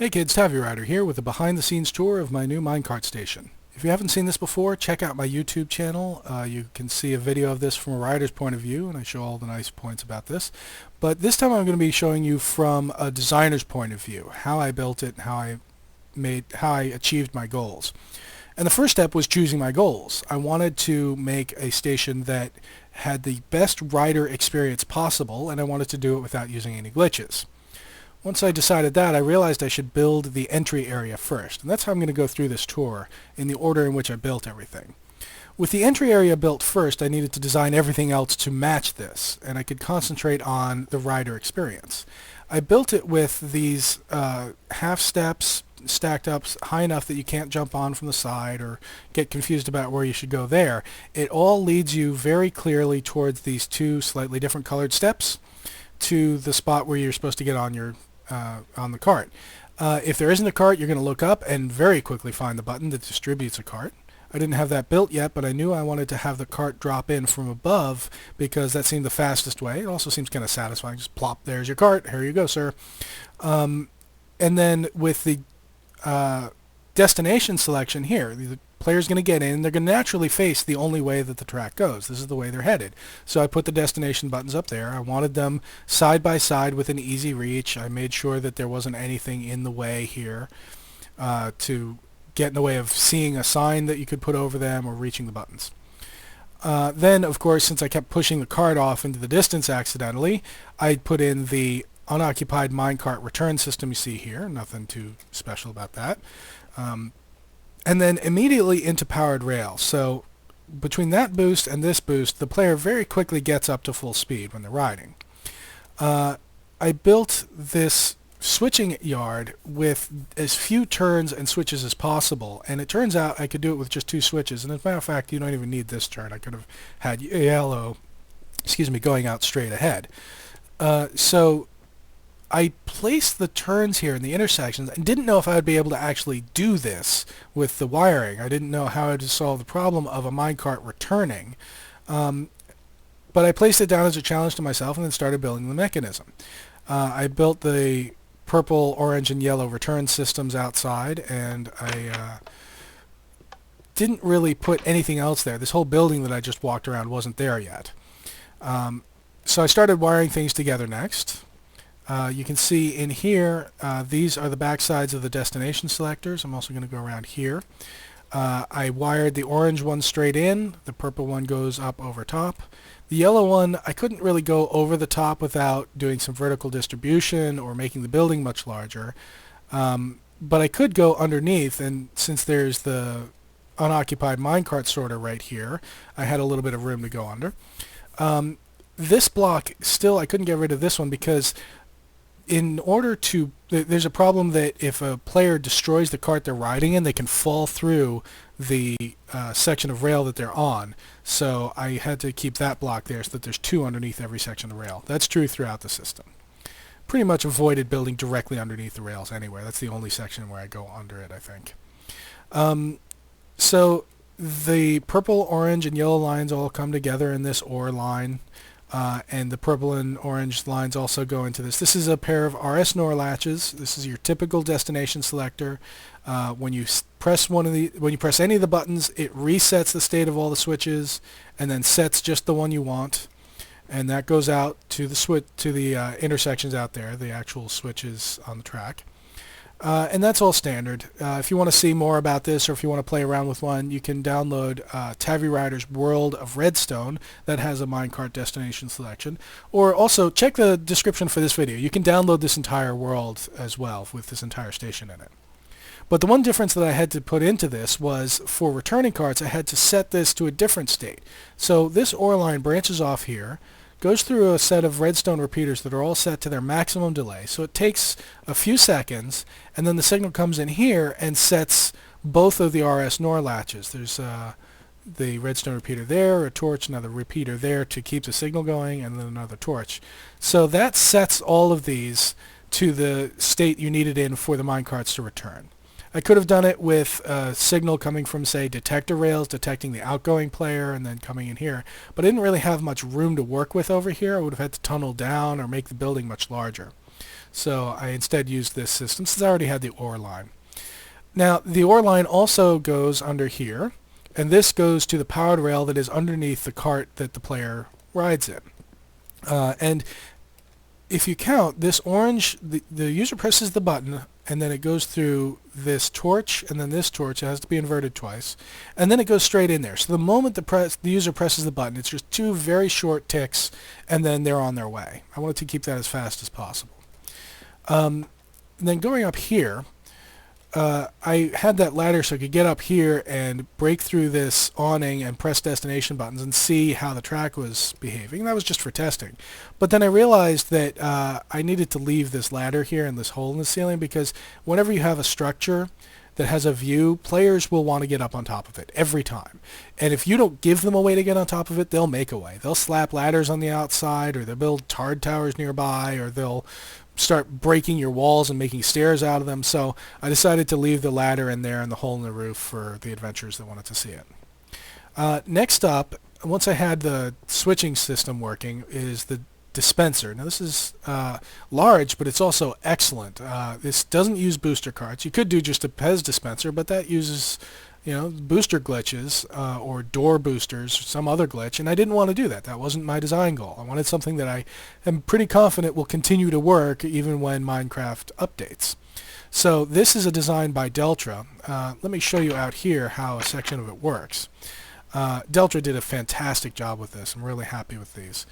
Hey kids, TaviRider here with a behind-the-scenes tour of my new minecart station. If you haven't seen this before, check out my YouTube channel. You can see a video of this from a rider's point of view, and I show all the nice points about this. But this time I'm going to be showing you from a designer's point of view, how I built it, and how I achieved my goals. And the first step was choosing my goals. I wanted to make a station that had the best rider experience possible, and I wanted to do it without using any glitches. Once I decided that, I realized I should build the entry area first, and that's how I'm going to go through this tour in the order in which I built everything. With the entry area built first, I needed to design everything else to match this, and I could concentrate on the rider experience. I built it with these half steps stacked up high enough that you can't jump on from the side or get confused about where you should go there. It all leads you very clearly towards these two slightly different colored steps to the spot where you're supposed to get on the cart. If there isn't a cart, you're going to look up and very quickly find the button that distributes a cart. I didn't have that built yet, but I knew I wanted to have the cart drop in from above because that seemed the fastest way. It also seems kind of satisfying. Just plop, there's your cart. Here you go, sir. And then with the destination selection here, the player's going to get in. They're going to naturally face the only way that the track goes. This is the way they're headed. So I put the destination buttons up there. I wanted them side by side with an easy reach. I made sure that there wasn't anything in the way here to get in the way of seeing a sign that you could put over them or reaching the buttons. Then, of course, since I kept pushing the cart off into the distance accidentally, I put in the unoccupied minecart return system you see here. Nothing too special about that. And then immediately into powered rail. So between that boost and this boost, the player very quickly gets up to full speed when they're riding. I built this switching yard with as few turns and switches as possible, and it turns out I could do it with just 2 switches. And as a matter of fact, you don't even need this turn. I could have had yellow, going out straight ahead. So I placed the turns here in the intersections and didn't know if I would be able to actually do this with the wiring. I didn't know how to solve the problem of a minecart returning. But I placed it down as a challenge to myself and then started building the mechanism. I built the purple, orange, and yellow return systems outside, and I didn't really put anything else there. This whole building that I just walked around wasn't there yet. So I started wiring things together next. You can see in here, these are the back sides of the destination selectors. I'm also going to go around here. I wired the orange one straight in. The purple one goes up over top. The yellow one, I couldn't really go over the top without doing some vertical distribution or making the building much larger. But I could go underneath, and since there's the unoccupied minecart sorter right here, I had a little bit of room to go under. This block, still, I couldn't get rid of this one because in order to, there's a problem that if a player destroys the cart they're riding in, they can fall through the section of rail that they're on. So I had to keep that block there so that there's 2 underneath every section of the rail. That's true throughout the system. Pretty much avoided building directly underneath the rails anywhere. That's the only section where I go under it, I think. So the purple, orange, and yellow lines all come together in this OR line. And the purple and orange lines also go into this. This is a pair of RS NOR latches. This is your typical destination selector. When you press any of the buttons, it resets the state of all the switches, and then sets just the one you want. And that goes out to the intersections out there, the actual switches on the track. And that's all standard. If you want to see more about this, or if you want to play around with one, you can download TaviRider's World of Redstone that has a minecart destination selection. Or also check the description for this video. You can download this entire world as well with this entire station in it. But the one difference that I had to put into this was for returning carts, I had to set this to a different state. So this OR line branches off here, goes through a set of redstone repeaters that are all set to their maximum delay. So it takes a few seconds, and then the signal comes in here and sets both of the RS NOR latches. There's the redstone repeater there, a torch, another repeater there to keep the signal going, and then another torch. So that sets all of these to the state you need it in for the minecarts to return. I could have done it with a signal coming from, say, detector rails, detecting the outgoing player, and then coming in here. But I didn't really have much room to work with over here. I would have had to tunnel down or make the building much larger. So I instead used this system since I already had the ore line. Now the ore line also goes under here, and this goes to the powered rail that is underneath the cart that the player rides in. And if you count, this orange, the user presses the button, and then it goes through this torch, and then this torch. It has to be inverted twice, and then it goes straight in there. So the moment the user presses the button, it's just two very short ticks, and then they're on their way. I wanted to keep that as fast as possible. And then going up here, I had that ladder so I could get up here and break through this awning and press destination buttons and see how the track was behaving. That was just for testing. But then I realized that I needed to leave this ladder here and this hole in the ceiling, because whenever you have a structure that has a view, players will want to get up on top of it every time. And if you don't give them a way to get on top of it, they'll make a way. They'll slap ladders on the outside, or they'll build tard towers nearby, or they'll start breaking your walls and making stairs out of them. So I decided to leave the ladder in there and the hole in the roof for the adventurers that wanted to see it. Next up, once I had the switching system working, is the dispenser. Now this is large, but it's also excellent. This doesn't use booster carts. You could do just a Pez dispenser, but that uses booster glitches or door boosters, or some other glitch, and I didn't want to do that. That wasn't my design goal. I wanted something that I am pretty confident will continue to work even when Minecraft updates. So this is a design by Deltra. Let me show you out here how a section of it works. Deltra did a fantastic job with this. I'm really happy with these.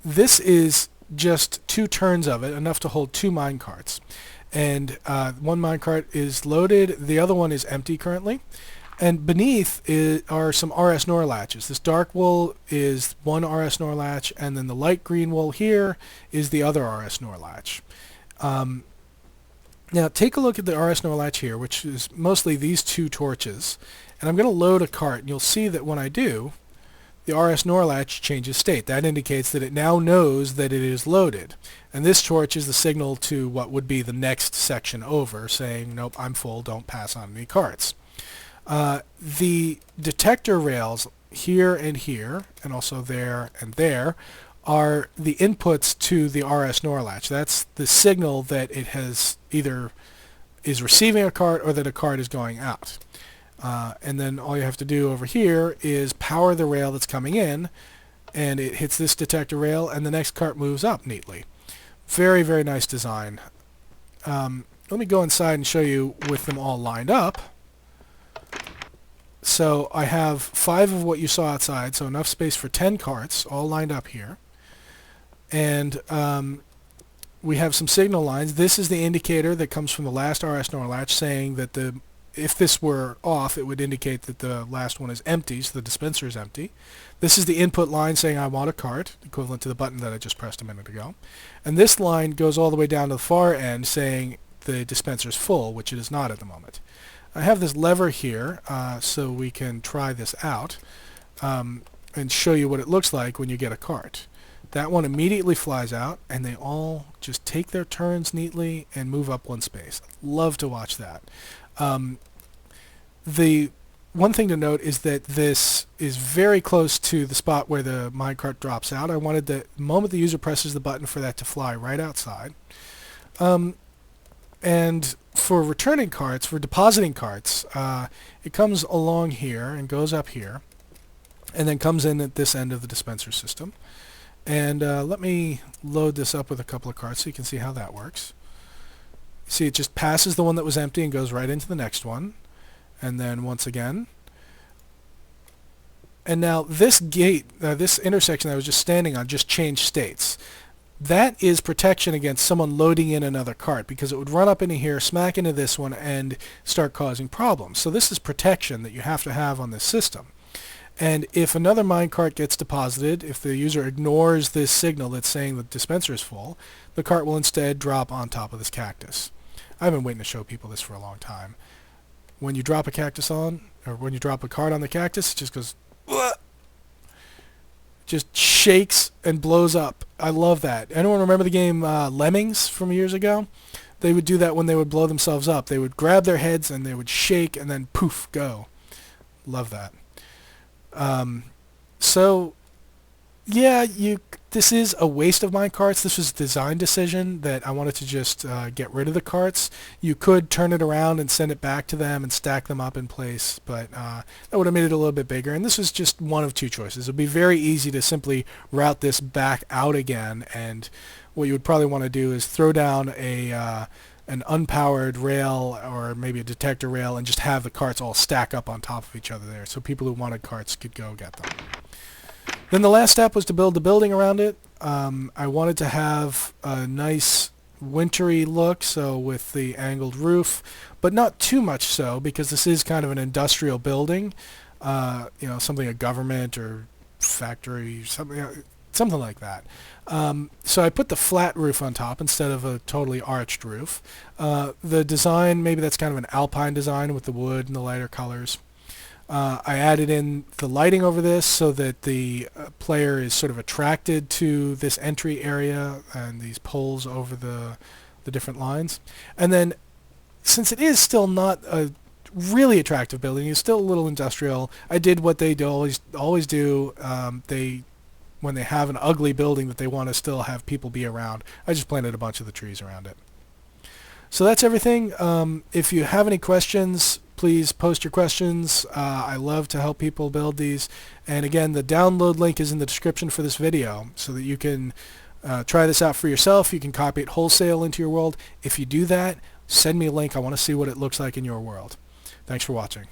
This is just 2 turns of it, enough to hold 2 minecarts. And one minecart is loaded, the other one is empty currently. And beneath are some RS NOR latches. This dark wool is one RS NOR latch, and then the light green wool here is the other RS NOR latch. Now take a look at the RS NOR latch here, which is mostly these 2 torches. And I'm going to load a cart, and you'll see that when I do, the RS NOR latch changes state. That indicates that it now knows that it is loaded. And this torch is the signal to what would be the next section over, saying, nope, I'm full, don't pass on any carts. The detector rails here, and also there and there, are the inputs to the RS NOR latch. That's the signal that it has either is receiving a cart or that a cart is going out. And then all you have to do over here is power the rail that's coming in, and it hits this detector rail, and the next cart moves up neatly. Very, very nice design. Let me go inside and show you with them all lined up. So I have 5 of what you saw outside, so enough space for 10 carts, all lined up here. And we have some signal lines. This is the indicator that comes from the last RS NOR latch, saying that if this were off, it would indicate that the last one is empty, so the dispenser is empty. This is the input line saying I want a cart, equivalent to the button that I just pressed a minute ago. And this line goes all the way down to the far end saying the dispenser is full, which it is not at the moment. I have this lever here so we can try this out and show you what it looks like when you get a cart. That one immediately flies out, and they all just take their turns neatly and move up 1 space. Love to watch that. The one thing to note is that this is very close to the spot where the minecart drops out. I wanted the moment the user presses the button for that to fly right outside. And for returning carts, for depositing carts, it comes along here and goes up here, and then comes in at this end of the dispenser system. And let me load this up with a couple of carts so you can see how that works. See, it just passes the one that was empty and goes right into the next one. And then once again. And now this gate, this intersection that I was just standing on, just changed states. That is protection against someone loading in another cart, because it would run up into here, smack into this one, and start causing problems. So this is protection that you have to have on this system. And if another minecart gets deposited, if the user ignores this signal that's saying the dispenser is full, the cart will instead drop on top of this cactus. I've been waiting to show people this for a long time. When you drop a cactus on, or when you drop a cart on the cactus, it just goes, "Wah!" Just shakes and blows up. I love that. Anyone remember the game Lemmings from years ago? They would do that when they would blow themselves up. They would grab their heads and they would shake and then poof, go. Love that. So Yeah, this is a waste of minecarts. This was a design decision that I wanted to just get rid of the carts. You could turn it around and send it back to them and stack them up in place, but that would have made it a little bit bigger. And this was just one of two choices. It would be very easy to simply route this back out again, and what you would probably want to do is throw down an unpowered rail or maybe a detector rail and just have the carts all stack up on top of each other there, so people who wanted carts could go get them. Then the last step was to build the building around it. I wanted to have a nice wintry look, so with the angled roof, but not too much so because this is kind of an industrial building, something a government or factory, something like that. So I put the flat roof on top instead of a totally arched roof. The design, maybe that's kind of an alpine design with the wood and the lighter colors. I added in the lighting over this so that the player is sort of attracted to this entry area and these poles over the different lines. And then, since it is still not a really attractive building, it's still a little industrial, I did what they always do. When they have an ugly building that they want to still have people be around, I just planted a bunch of the trees around it. So that's everything. If you have any questions, please post your questions. I love to help people build these. And again, the download link is in the description for this video so that you can try this out for yourself. You can copy it wholesale into your world. If you do that, send me a link. I want to see what it looks like in your world. Thanks for watching.